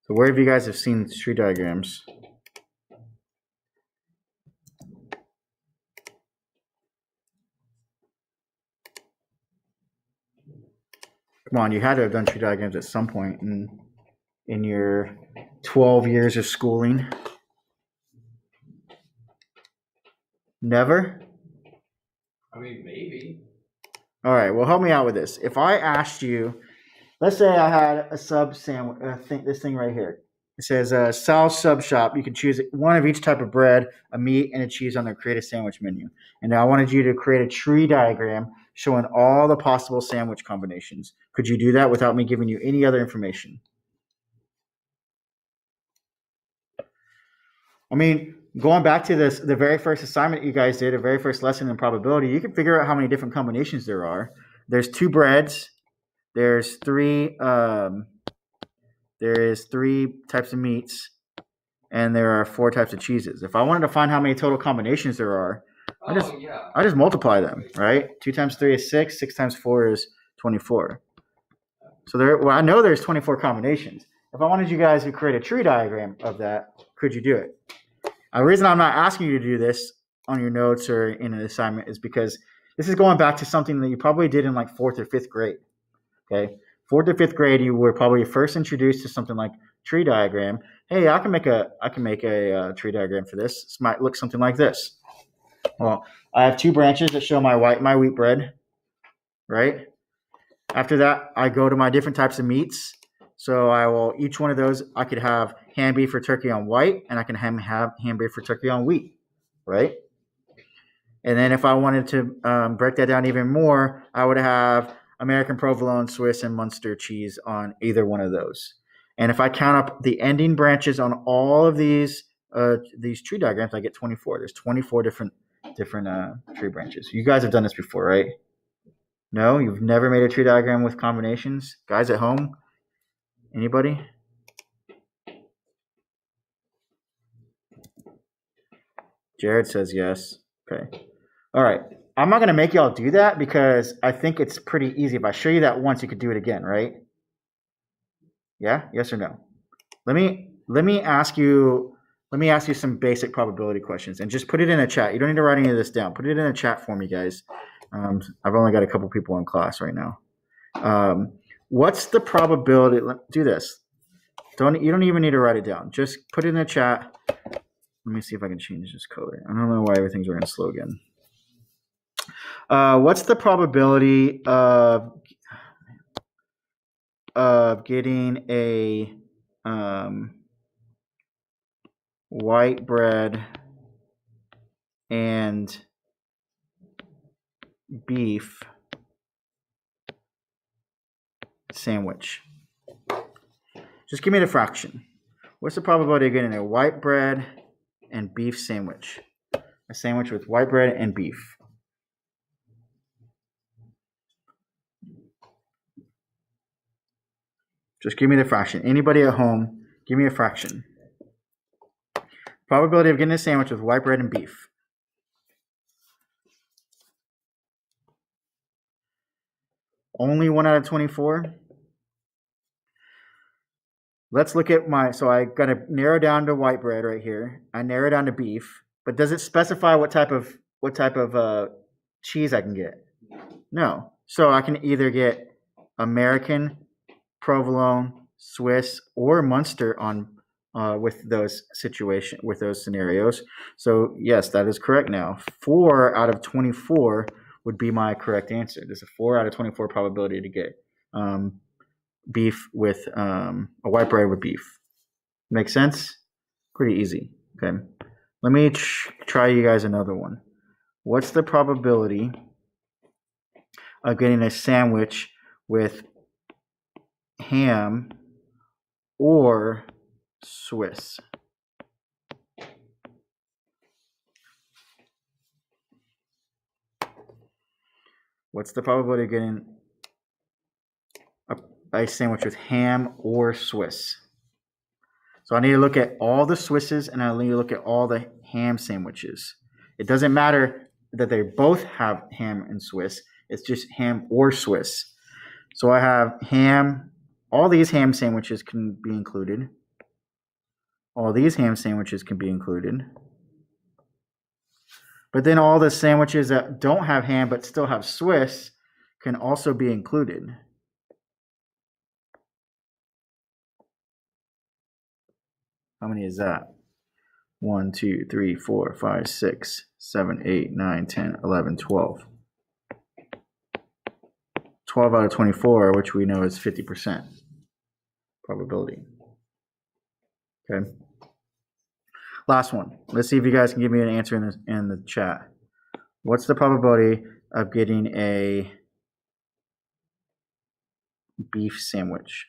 So where have you guys have seen tree diagrams? Come on, you had to have done tree diagrams at some point in your 12 years of schooling. Never? I mean, maybe. All right, well, help me out with this. If I asked you, let's say I had a sub sandwich, this thing right here. It says Sal's Sub Shop. You can choose one of each type of bread, a meat, and a cheese on their create a sandwich menu. And I wanted you to create a tree diagram showing all the possible sandwich combinations. Could you do that without me giving you any other information? I mean, going back to the very first assignment you guys did, the very first lesson in probability, you can figure out how many different combinations there are. There's 2 breads. There's 3. There is 3 types of meats, and there are 4 types of cheeses. If I wanted to find how many total combinations there are, I just multiply them, right? 2 times 3 is 6. 6 times 4 is 24. So I know there's 24 combinations. If I wanted you guys to create a tree diagram of that, could you do it? The reason I'm not asking you to do this on your notes or in an assignment is because this is going back to something that you probably did in like 4th or 5th grade. Okay, 4th or 5th grade, you were probably first introduced to something like tree diagram. Hey, I can make a tree diagram for this. This might look something like this. Well, I have 2 branches that show my wheat bread, right? After that, I go to my different types of meats. So each one of those, I could have ham, beef, or turkey on white, and I can have ham, beef, or turkey on wheat, right? And then if I wanted to break that down even more, I would have American provolone, Swiss, and Munster cheese on either one of those. And if I count up the ending branches on all of these tree diagrams, I get 24. There's 24 different tree branches. You guys have done this before, right? No, you've never made a tree diagram with combinations? Guys at home? Anybody? Jared says yes. Okay. All right. I'm not going to make y'all do that because I think it's pretty easy. If I show you that once, you could do it again, right? Yeah? Yes or no? Let me ask you some basic probability questions and just put it in a chat. You don't need to write any of this down. Put it in a chat for me, guys. I've only got a couple people in class right now. What's the probability? Do this. You don't even need to write it down. Just put it in the chat. Let me see if I can change this color. I don't know why everything's running slow again. What's the probability of getting a white bread and beef sandwich? Just give me the fraction. What's the probability of getting a white bread and beef sandwich? A sandwich with white bread and beef. Just give me the fraction. Anybody at home, give me a fraction. Probability of getting a sandwich with white bread and beef. Only 1 out of 24. Let's look at so I got to narrow down to white bread right here. I narrow down to beef, but does it specify what type of cheese I can get? No. So I can either get American, provolone, Swiss, or Munster on with those scenarios. So yes, that is correct now. 4 out of 24 would be my correct answer. There's a 4 out of 24 probability to get beef with a white bread with beef. Make sense? Pretty easy. Okay. Let me try you guys another one. What's the probability of getting a sandwich with ham or Swiss? What's the probability of getting a sandwich with ham or Swiss? So I need to look at all the Swisses and I need to look at all the ham sandwiches. It doesn't matter that they both have ham and Swiss. It's just ham or Swiss. So I have ham. All these ham sandwiches can be included. all these ham sandwiches can be included. But then all the sandwiches that don't have ham but still have Swiss can also be included. How many is that? 1, 2, 3, 4, 5, 6, 7, 8, 9, 10, 11, 12. 12 out of 24, which we know is 50% probability. Okay. Last one. Let's see if you guys can give me an answer in the chat. What's the probability of getting a beef sandwich?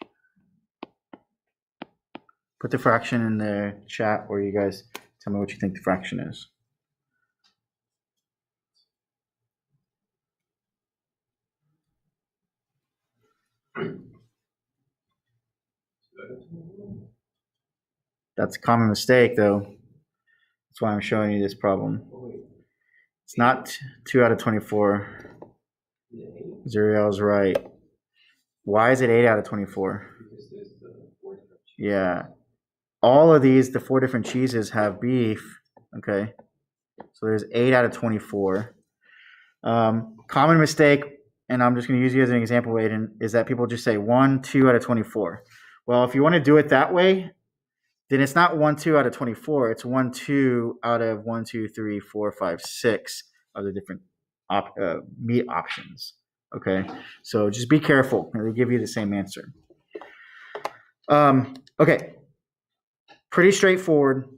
Put the fraction in the chat, or you guys tell me what you think the fraction is. That's a common mistake, though. That's why I'm showing you this problem. It's not 2 out of 24. Zuriel's right. Why is it 8 out of 24? Yeah. All of these, the 4 different cheeses have beef. Okay. So there's 8 out of 24. Common mistake, and I'm just going to use you as an example, Aiden, is that people just say 1, 2 out of 24. Well, if you want to do it that way, then it's not 1, 2 out of 24. It's 1, 2 out of 1, 2, 3, 4, 5, 6 of the different meat options. Okay, so just be careful. They give you the same answer. Okay, pretty straightforward.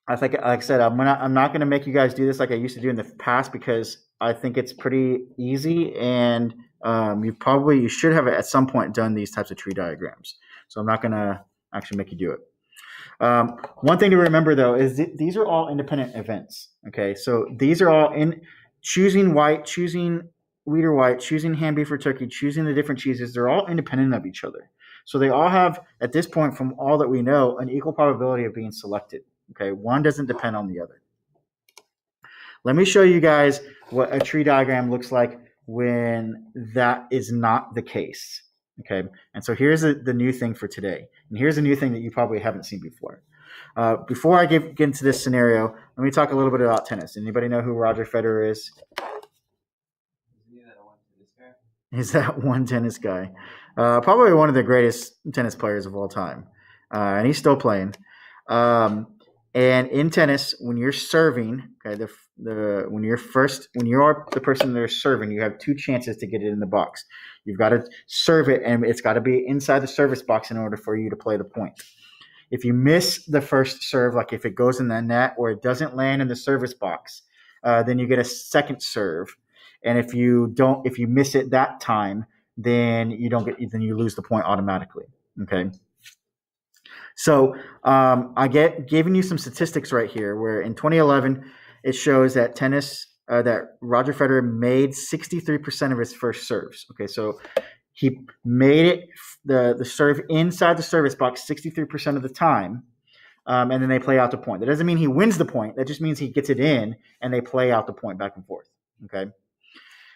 I think, like I said, I'm not going to make you guys do this like I used to do in the past, because I think it's pretty easy, and you should have at some point done these types of tree diagrams. So I'm not going to actually make you do it. One thing to remember, though, is these are all independent events. Okay, so these are all in choosing white, choosing wheat or white, choosing ham, beef, or turkey, choosing the different cheeses. They're all independent of each other. So they all have, at this point, from all that we know, an equal probability of being selected. Okay, one doesn't depend on the other. Let me show you guys what a tree diagram looks like when that is not the case. Okay, and so here's the new thing for today. And here's a new thing that you probably haven't seen before. Before I get into this scenario, let me talk a little bit about tennis. Anybody know who Roger Federer is? Is that one tennis guy? Probably one of the greatest tennis players of all time. And he's still playing. And in tennis, when you're serving, okay, when you're the person that is serving, you have 2 chances to get it in the box. You've got to serve it, and it's got to be inside the service box in order for you to play the point. If you miss the first serve, like if it goes in the net or it doesn't land in the service box, then you get a second serve. And if you miss it that time, then you lose the point automatically. Okay. So giving you some statistics right here, where in 2011 it shows that that Roger Federer made 63% of his first serves. Okay, so he made it the serve inside the service box 63% of the time, and then they play out the point. That doesn't mean he wins the point. That just means he gets it in, and they play out the point back and forth. Okay.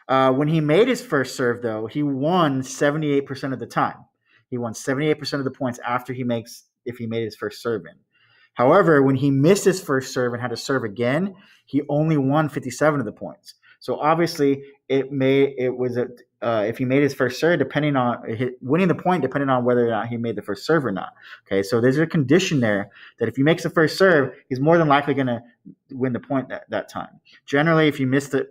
When he made his first serve, though, he won 78% of the time. He won 78% of the points if he made his first serve in. However, when he missed his first serve and had to serve again, he only won 57 of the points. So obviously, if he made his first serve, winning the point depending on whether or not he made the first serve or not. Okay, so there's a condition there that if he makes the first serve, he's more than likely going to win the point that time. Generally, if you miss the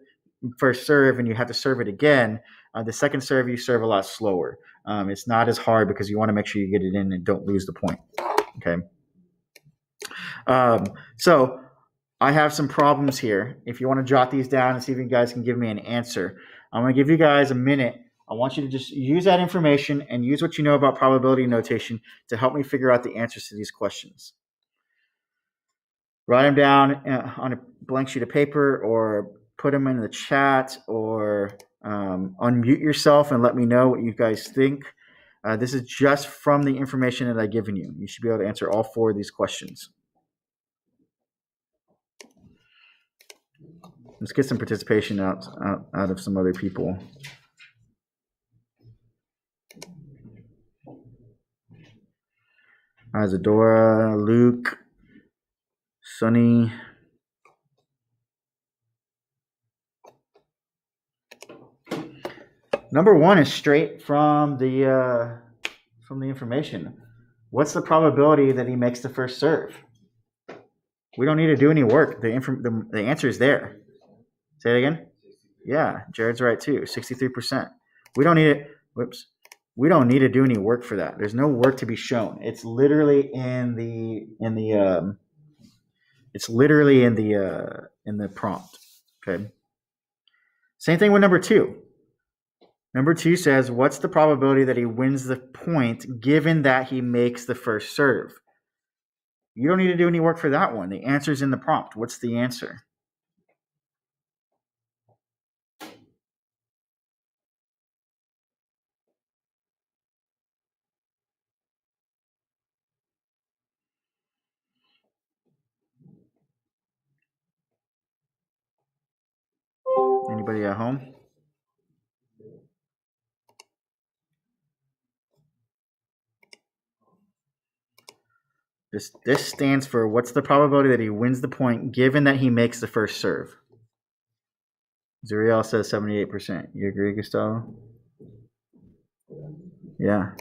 first serve and you have to serve it again, the second serve you serve a lot slower. It's not as hard because you want to make sure you get it in and don't lose the point. Okay. So I have some problems here. If you want to jot these down and see if you guys can give me an answer, I'm going to give you guys a minute. I want you to just use that information and use what you know about probability notation to help me figure out the answers to these questions. Write them down on a blank sheet of paper, or put them in the chat, or unmute yourself and let me know what you guys think. This is just from the information that I've given you. You should be able to answer all 4 of these questions. Let's get some participation out of some other people. Isadora, Luke, Sunny. Number one is straight from the information. What's the probability that he makes the first serve? We don't need to do any work. The answer is there. Say it again. Yeah, Jared's right too. 63%. We don't need it. Whoops. We don't need to do any work for that. There's no work to be shown. It's literally in the prompt. Okay. Same thing with number two. Number two says, what's the probability that he wins the point given that he makes the first serve? You don't need to do any work for that one. The answer's in the prompt. What's the answer? Anybody at home? This stands for what's the probability that he wins the point given that he makes the first serve? Zuriel says 78%. You agree, Gustavo? Yeah.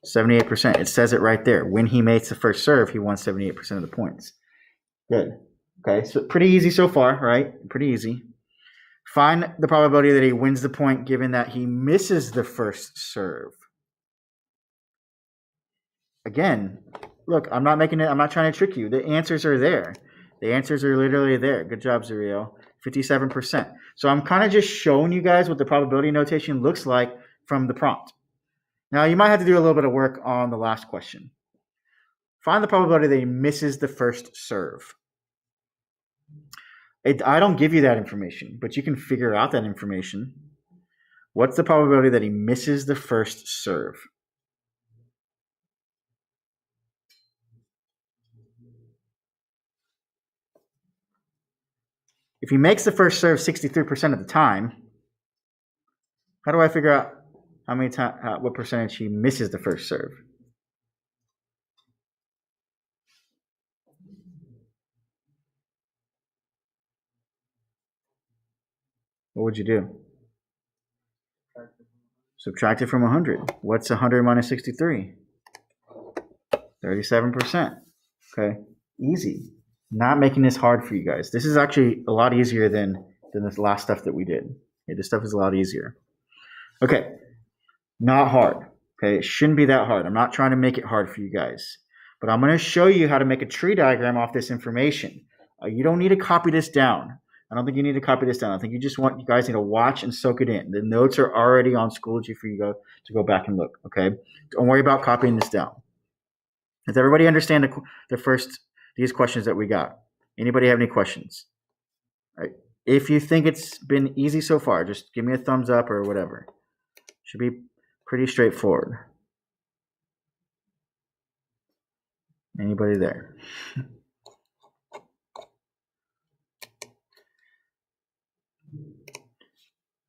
78%. It says it right there. When he makes the first serve, he won 78% of the points. Good. Okay, so pretty easy so far, right? Pretty easy. Find the probability that he wins the point given that he misses the first serve. Again, look, I'm not trying to trick you. The answers are there. The answers are literally there. Good job, Zuriel. 57%. So I'm kind of just showing you guys what the probability notation looks like from the prompt. Now, you might have to do a little bit of work on the last question. Find the probability that he misses the first serve. I don't give you that information, but you can figure out that information. What's the probability that he misses the first serve? If he makes the first serve 63% of the time, how do I figure out what percentage he misses the first serve? What would you do? Subtract it from 100. What's 100 minus 63? 37%. Okay, easy. Not making this hard for you guys. This is actually a lot easier than this last stuff that we did. Okay, this stuff is a lot easier. Okay, not hard. Okay, it shouldn't be that hard. I'm not trying to make it hard for you guys. But I'm going to show you how to make a tree diagram off this information. You don't need to copy this down. I don't think you need to copy this down. I think you guys need to watch and soak it in. The notes are already on Schoology for you to go back and look. Okay, don't worry about copying this down. Does everybody understand these questions that we got? Anybody have any questions? All right. If you think it's been easy so far, just give me a thumbs up or whatever. Should be pretty straightforward. Anybody there?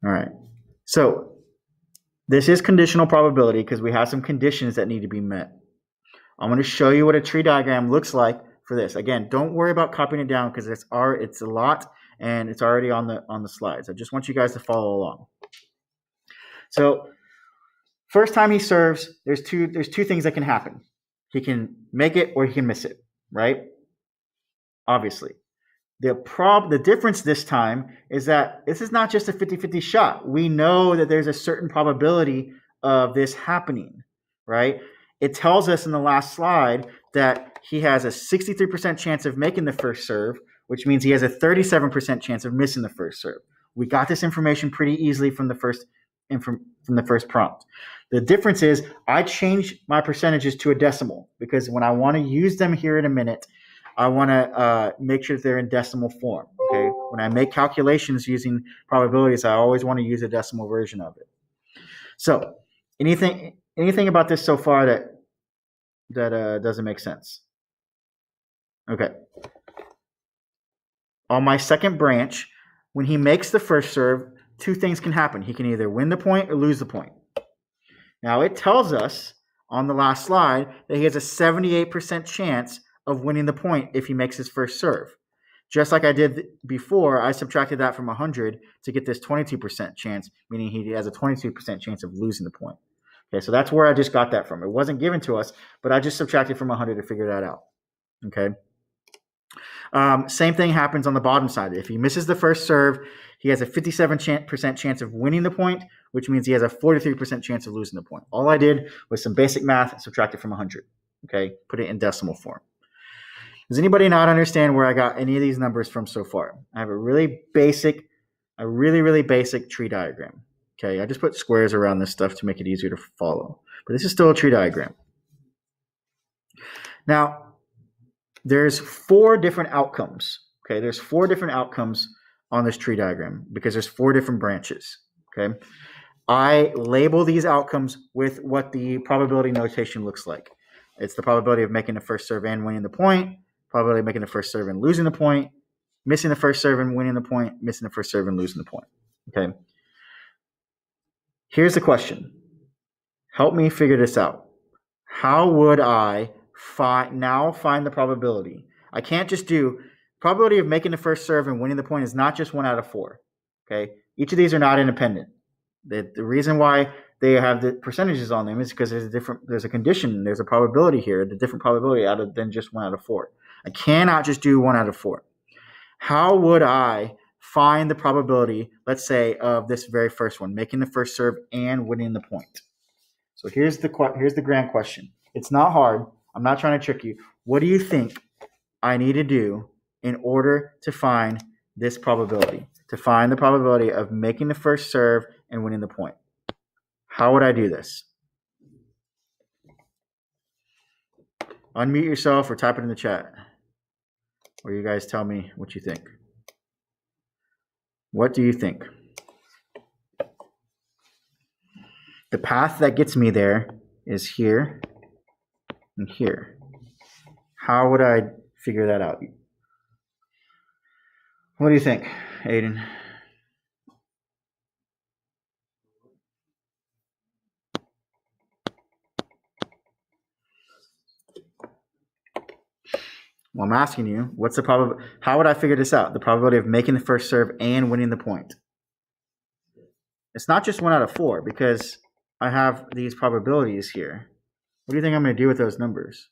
All right. So this is conditional probability because we have some conditions that need to be met. I'm going to show you what a tree diagram looks like for this. Again, don't worry about copying it down because it's a lot and it's already on the slides. I just want you guys to follow along. So first time he serves, there's two things that can happen. He can make it or he can miss it, right? Obviously. The difference this time is that this is not just a 50-50 shot. We know that there's a certain probability of this happening, right? It tells us in the last slide that he has a 63% chance of making the first serve, which means he has a 37% chance of missing the first serve. We got this information pretty easily from the first prompt. The difference is I changed my percentages to a decimal because when I want to use them here in a minute, I want to make sure that they're in decimal form. Okay, when I make calculations using probabilities, I always want to use a decimal version of it. So, anything about this so far that doesn't make sense? Okay. On my second branch, when he makes the first serve, two things can happen. He can either win the point or lose the point. Now it tells us on the last slide that he has a 78% chance of winning the point if he makes his first serve. Just like I did before, I subtracted that from 100 to get this 22% chance, meaning he has a 22% chance of losing the point. Okay, so that's where I just got that from. It wasn't given to us, but I just subtracted from 100 to figure that out. Okay. Same thing happens on the bottom side. If he misses the first serve, he has a 57% chance of winning the point, which means he has a 43% chance of losing the point. All I did was some basic math and subtracted from 100. Okay, put it in decimal form. Does anybody not understand where I got any of these numbers from so far? I have a really basic tree diagram. Okay, I just put squares around this stuff to make it easier to follow. But this is still a tree diagram. Now, there's 4 different outcomes. Okay, there's 4 different outcomes on this tree diagram because there's 4 different branches. Okay, I label these outcomes with what the probability notation looks like. It's the probability of making the first serve and winning the point, probability of making the first serve and losing the point, missing the first serve and winning the point, missing the first serve and losing the point. Okay. Here's the question. Help me figure this out. How would I find the probability? I can't just do probability of making the first serve and winning the point is not just 1 out of 4. Okay. Each of these are not independent. The reason why they have the percentages on them is because there's a condition, there's a probability here, the different probability than just 1 out of 4. I cannot just do 1 out of 4. How would I find the probability, let's say, of this very first one, making the first serve and winning the point? So here's the grand question. It's not hard. I'm not trying to trick you. What do you think I need to do in order to find this probability, to find the probability of making the first serve and winning the point? How would I do this? Unmute yourself or type it in the chat. Or you guys tell me what you think. What do you think? The path that gets me there is here and here. How would I figure that out? What do you think, Aiden? Well, I'm asking you, what's the probability? How would I figure this out? The probability of making the first serve and winning the point. It's not just 1 out of 4 because I have these probabilities here. What do you think I'm going to do with those numbers?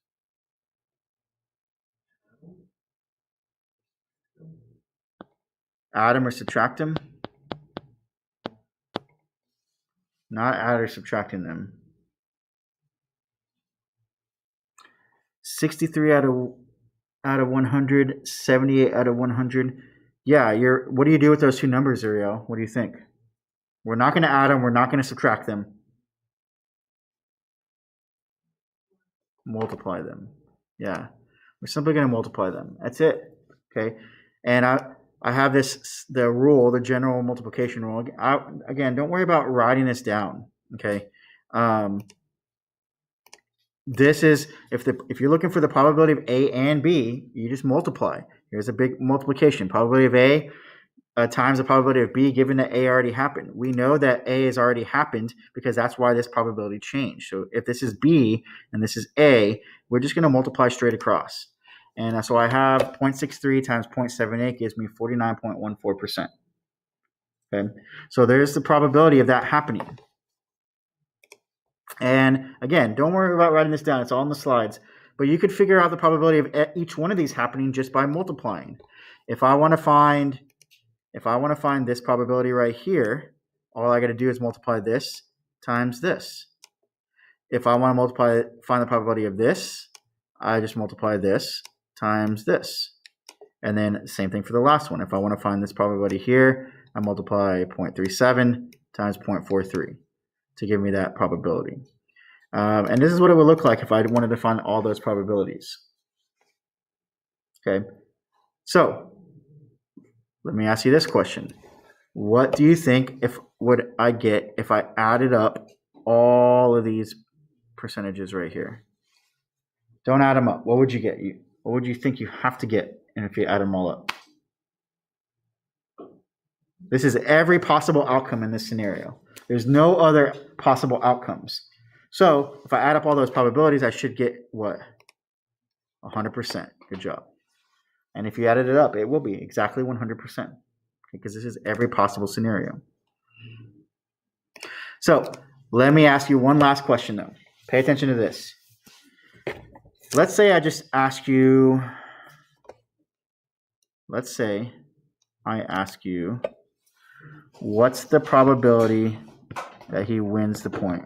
Add them or subtract them? Not add or subtracting them. 63 out of 100, 78 out of 100. Yeah, what do you do with those two numbers, Ariel? What do you think? We're not going to add them. We're not going to subtract them. Multiply them. Yeah, we're simply going to multiply them. That's it. Okay, and I have the rule, the general multiplication rule. Again, don't worry about writing this down. Okay. This is if you're looking for the probability of A and B, you just multiply. Here's a big multiplication. Probability of A times the probability of B, given that A already happened. We know that A has already happened because that's why this probability changed. So if this is B and this is A, we're just going to multiply straight across. And so I have 0.63 times 0.78 gives me 49.14%. Okay, so there's the probability of that happening. And again, don't worry about writing this down. It's all in the slides. But you could figure out the probability of each one of these happening just by multiplying. If I want to find this probability right here, all I got to do is multiply this times this. If I want to find the probability of this, I just multiply this times this. And then same thing for the last one. If I want to find this probability here, I multiply 0.37 times 0.43 to give me that probability. And this is what it would look like if I wanted to find all those probabilities. Okay, so let me ask you this question. What do you think would I get if I added up all of these percentages right here? Don't add them up. What would you get? What would you think you have to get if you add them all up? This is every possible outcome in this scenario. There's no other possible outcomes. So if I add up all those probabilities, I should get what? 100%. Good job. And if you added it up, it will be exactly 100%, because this is every possible scenario. So let me ask you one last question, though. Pay attention to this. Let's say I just ask you, what's the probability that he wins the point?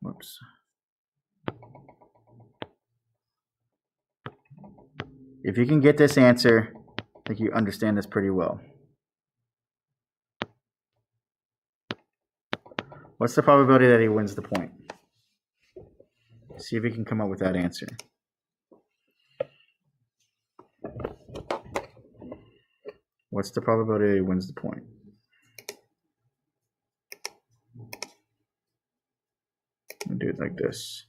Whoops. If you can get this answer, I think you understand this pretty well. What's the probability that he wins the point? See if you can come up with that answer. What's the probability that he wins the point? I'll do it like this.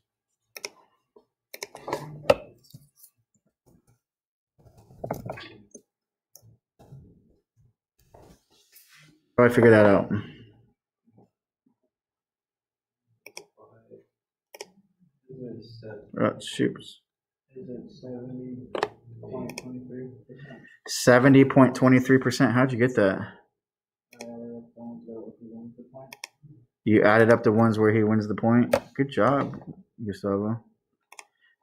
How do I figure that out? Shoot. Is it 70.23%? 70.23%. How'd you get that? You added up the ones where he wins the point. Good job, Gustavo.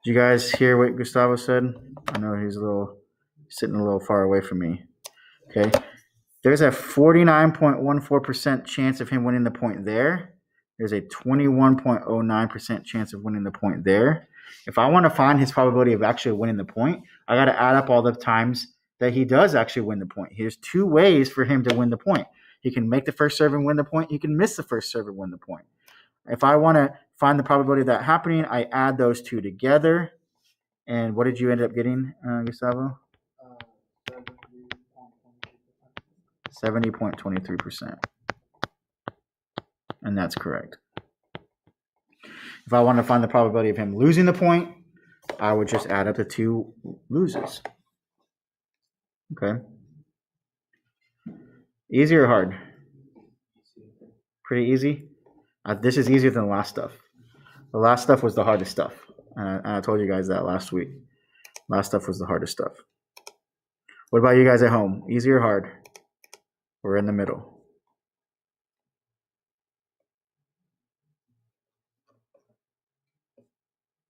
Did you guys hear what Gustavo said? I know he's sitting a little far away from me. Okay. There's a 49.14% chance of him winning the point there. There's a 21.09% chance of winning the point there. If I want to find his probability of actually winning the point, I got to add up all the times that he does actually win the point. There's two ways for him to win the point. He can make the first serve and win the point. He can miss the first serve and win the point. If I want to find the probability of that happening, I add those two together. And what did you end up getting, Gustavo? 70.23%. And that's correct. If I want to find the probability of him losing the point, I would just add up the two loses. Okay. Easy or hard? Pretty easy. This is easier than the last stuff. The last stuff was the hardest stuff. And I told you guys that last week. Last stuff was the hardest stuff. What about you guys at home? Easy or hard? We're in the middle.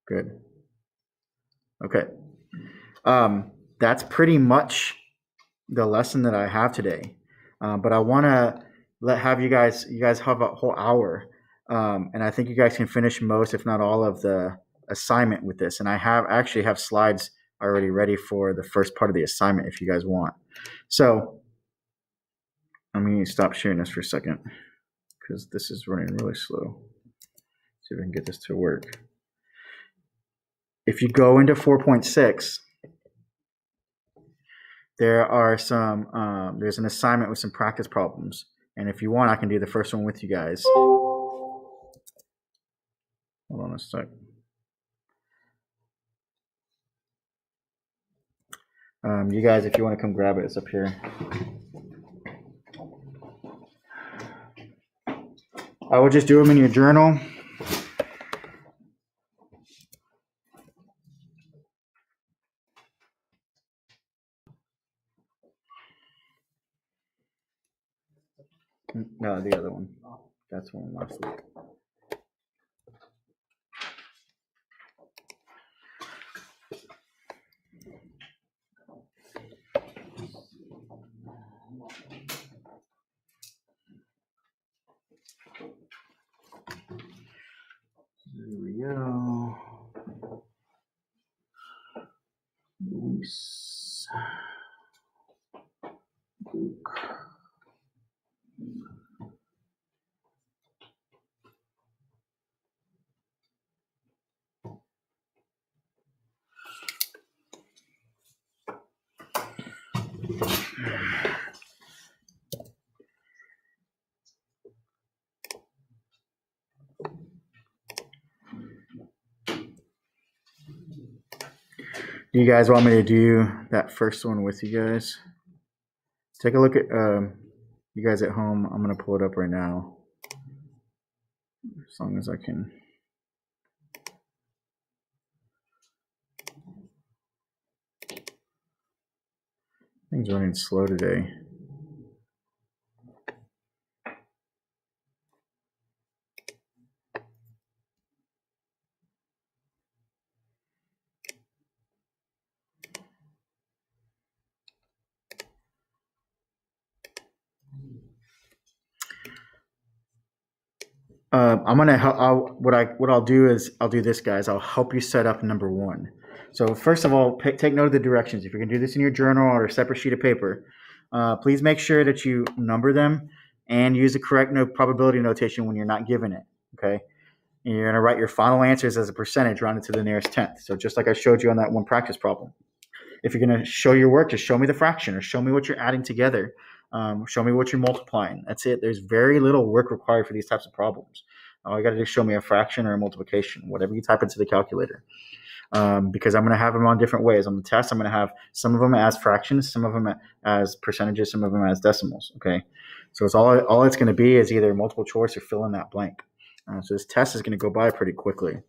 Good. Okay. That's pretty much the lesson that I have today. But I want to have you guys have a whole hour. And I think you guys can finish most, if not all, of the assignment with this. And I actually have slides already ready for the first part of the assignment if you guys want. So let me stop sharing this for a second because this is running really slow. See if I can get this to work. If you go into 4.6, there are there's an assignment with some practice problems. And if you want, I can do the first one with you guys. Hold on a sec. You guys, if you want to come grab it, it's up here. I will just do them in your journal. No, the other one. That's one last week. There we go. Luis. Luke. Do you guys want me to do that first one with you guys? Take a look at you guys at home. I'm going to pull it up right now. As long as I can. Things running slow today. I'm gonna help. What I'll do is I'll do this, guys. I'll help you set up number one. So first of all, take note of the directions. If you're gonna do this in your journal or a separate sheet of paper, please make sure that you number them and use the correct probability notation when you're not given it. Okay, and you're gonna write your final answers as a percentage rounded to the nearest tenth. So just like I showed you on that one practice problem. If you're gonna show your work, just show me the fraction or show me what you're adding together. Show me what you're multiplying. That's it. There's very little work required for these types of problems. All you got to do is show me a fraction or a multiplication, whatever you type into the calculator. Because I'm going to have them on different ways. On the test, I'm going to have some of them as fractions, some of them as percentages, some of them as decimals. Okay, so it's all it's going to be is either multiple choice or fill in that blank. So this test is going to go by pretty quickly.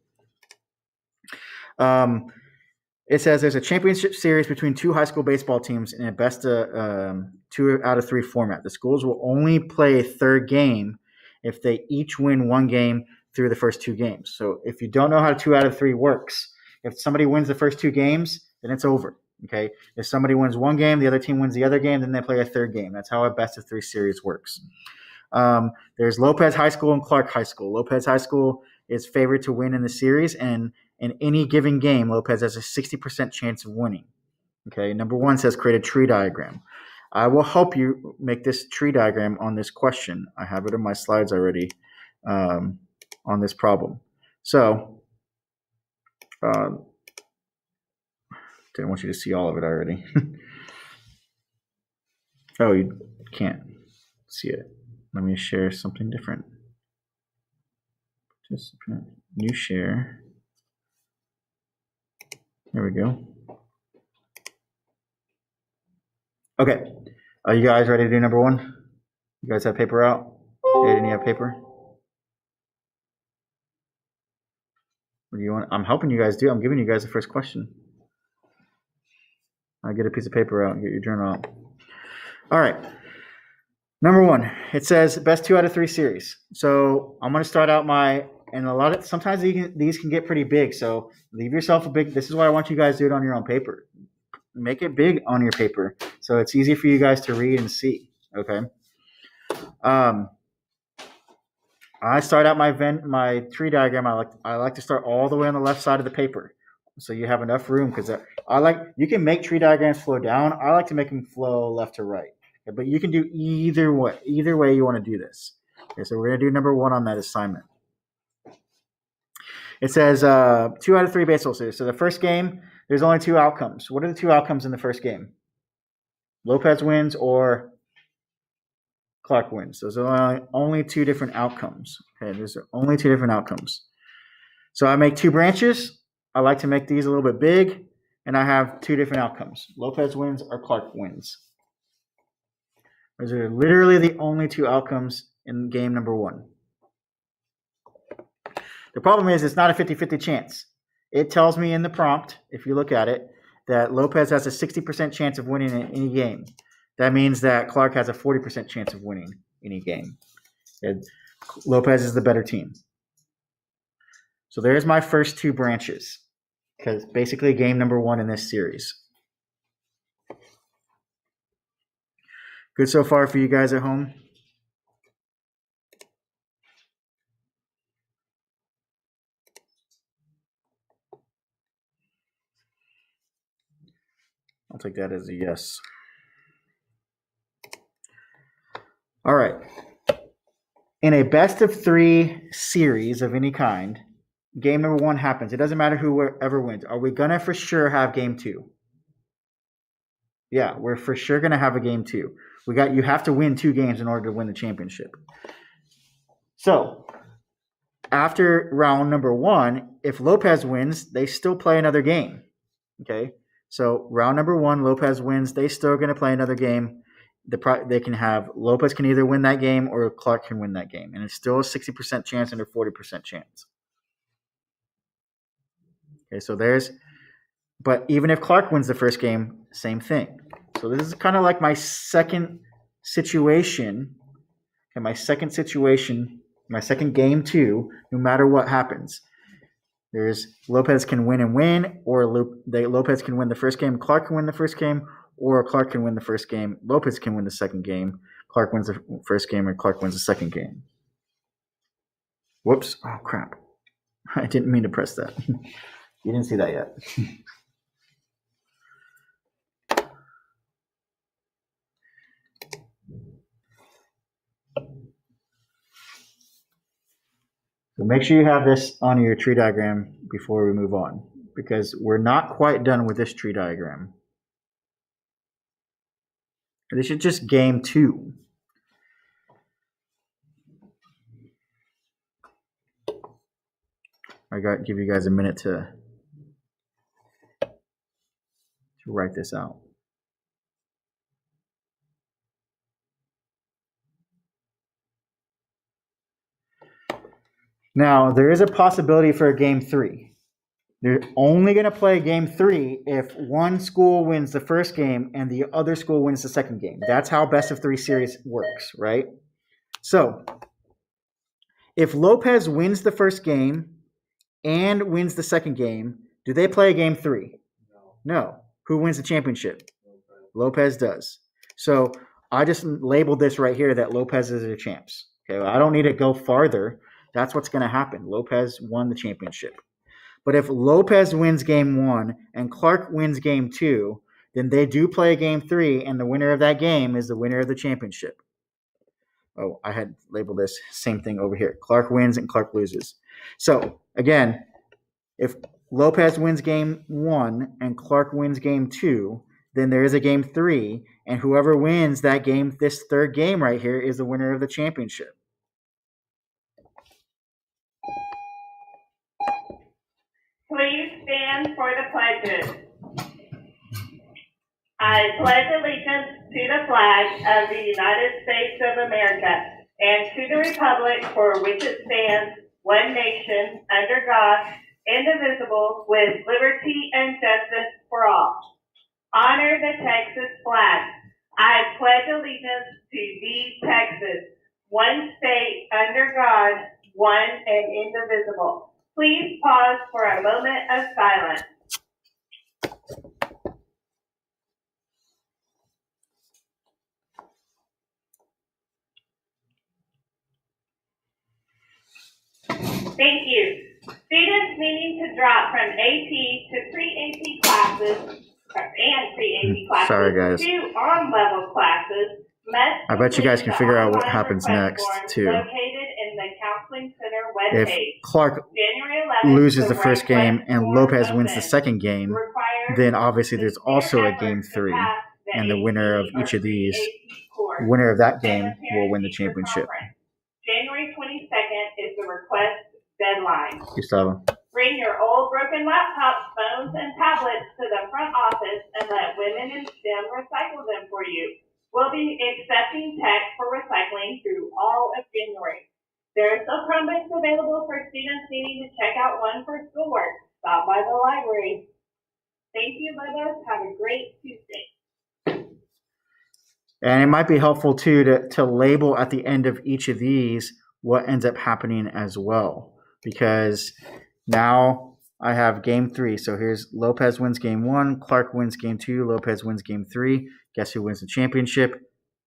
It says there's a championship series between two high school baseball teams in a best of 2 out of 3 format. The schools will only play a third game if they each win one game through the first 2 games. So if you don't know how 2 out of 3 works, if somebody wins the first 2 games, then it's over. Okay. If somebody wins one game, the other team wins the other game, then they play a third game. That's how a best of 3 series works. There's Lopez High School and Clark High School. Lopez High School is favored to win in the series, and in any given game, Lopez has a 60% chance of winning. Okay, number 1 says create a tree diagram. I will help you make this tree diagram on this question. I have it in my slides already on this problem. So, didn't want you to see all of it already. Oh, you can't see it. Let me share something different. Participant, new share. There we go. Okay. Are you guys ready to do number 1? You guys have paper out? Didn't you have paper? What do you want? I'm helping you guys do. I'm giving you guys the first question. I'll get a piece of paper out and get your journal out. All right. Number 1, it says best 2 out of 3 series. So I'm going to start out sometimes these can get pretty big. So leave yourself a big, this is why I want you guys to do it on your own paper. Make it big on your paper so it's easy for you guys to read and see. Okay. I start out my tree diagram. I like to start all the way on the left side of the paper, so you have enough room. Because you can make tree diagrams flow down. I like to make them flow left to right, okay, but you can do either way. Either way you want to do this. Okay, so we're gonna do number 1 on that assignment. It says 2 out of 3 baseball series. So the first game, there's only 2 outcomes. What are the 2 outcomes in the first game? Lopez wins or Clark wins. Those are only 2 different outcomes. Okay, those are only 2 different outcomes. So I make 2 branches. I like to make these a little bit big, and I have 2 different outcomes. Lopez wins or Clark wins. Those are literally the only 2 outcomes in game number 1. The problem is it's not a 50-50 chance. It tells me in the prompt, if you look at it, that Lopez has a 60% chance of winning in any game. That means that Clark has a 40% chance of winning any game. And Lopez is the better team. So there's my first 2 branches, because basically game number 1 in this series. Good so far for you guys at home? I'll take that as a yes. All right. In a best of 3 series of any kind, game number 1 happens. It doesn't matter whoever wins. Are we going to for sure have game 2? Yeah, we're for sure going to have a game 2. You have to win 2 games in order to win the championship. So after round number 1, if Lopez wins, they still play another game. Okay. So round number 1, Lopez wins. They still going to play another game. they can have Lopez can either win that game or Clark can win that game, and it's still a 60% chance and a 40% chance. Okay, so but even if Clark wins the first game, same thing. So this is kind of like my second situation. Okay, my second game 2, no matter what happens. There's Lopez can win and win, or Lopez can win the first game, Clark can win the first game, or Clark can win the first game, Lopez can win the second game, Clark wins the first game, or Clark wins the second game. Whoops. Oh, crap. I didn't mean to press that. You didn't see that yet. So make sure you have this on your tree diagram before we move on, because we're not quite done with this tree diagram. This is just game 2. I got to give you guys a minute to write this out. Now, there is a possibility for a game 3. They're only going to play game 3 if one school wins the first game and the other school wins the second game. That's how best of 3 series works, right? So, if Lopez wins the first game and wins the second game, do they play game 3? No. Who wins the championship? Lopez does. So, I just labeled this right here that Lopez is the champs. Okay, well, I don't need to go farther. That's what's going to happen. Lopez won the championship. But if Lopez wins game 1 and Clark wins game 2, then they do play game 3, and the winner of that game is the winner of the championship. Oh, I had labeled this same thing over here. Clark wins and Clark loses. So, again, if Lopez wins game 1 and Clark wins game 2, then there is a game 3, and whoever wins that game, this third game right here, is the winner of the championship. Please stand for the pledges. I pledge allegiance to the flag of the United States of America and to the republic for which it stands, one nation, under God, indivisible, with liberty and justice for all. Honor the Texas flag. I pledge allegiance to thee, Texas, one state under God, one and indivisible. Please pause for a moment of silence. Thank you. Students needing to drop from AP to pre-AP classes and pre-AP classes Sorry, guys. to on-level classes must I bet you guys can figure out what online happens request next, form too. Located in the Counseling Center If webpage. Clark January 11th, loses the first game and form Lopez wins the open. second game, Requires then obviously there's also a sincere game effort to 3, pass the and the winner of AP or each of these, pre-AP course. winner of that And game, the will win the parent-teacher championship. conference. January 22nd is the request deadline. Gustavo. Bring your old broken laptops, phones, and tablets to the front office and let women in STEM recycle them for you. We'll be accepting tech for recycling through all of January. There are still Chromebooks available for students needing to check out one for schoolwork. Stop by the library. Thank you, Lobos. Have a great Tuesday. And it might be helpful, too, to label at the end of each of these what ends up happening as well. Because now I have game 3. So here's Lopez wins game 1, Clark wins game 2, Lopez wins game 3. Guess who wins the championship?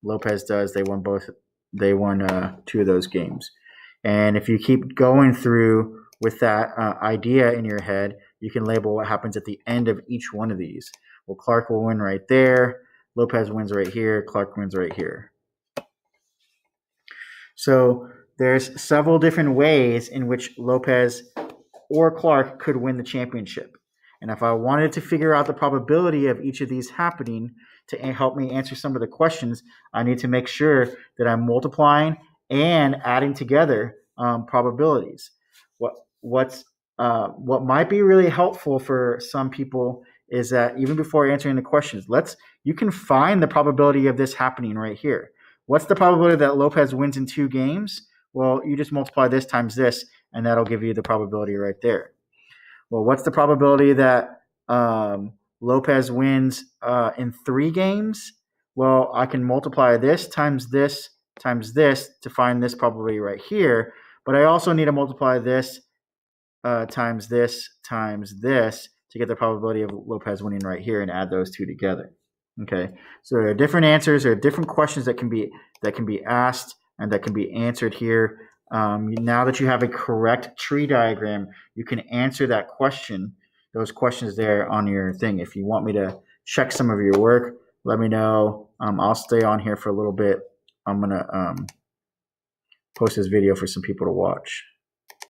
Lopez does. They won 2 of those games. And if you keep going through with that idea in your head, you can label what happens at the end of each one of these. Well, Clark will win right there. Lopez wins right here. Clark wins right here. So there's several different ways in which Lopez or Clark could win the championship. And if I wanted to figure out the probability of each of these happening to help me answer some of the questions, I need to make sure that I'm multiplying and adding together probabilities. What might be really helpful for some people is that even before answering the questions, let's you can find the probability of this happening right here. What's the probability that Lopez wins in 2 games? Well, you just multiply this times this, and that'll give you the probability right there. Well, what's the probability that Lopez wins in 3 games? Well, I can multiply this times this to find this probability right here. But I also need to multiply this times this to get the probability of Lopez winning right here and add those two together. Okay, so there are different answers, there are different questions that can be asked and that can be answered here. Now that you have a correct tree diagram, you can answer that question, those questions there on your thing. If you want me to check some of your work, let me know. I'll stay on here for a little bit. I'm gonna post this video for some people to watch.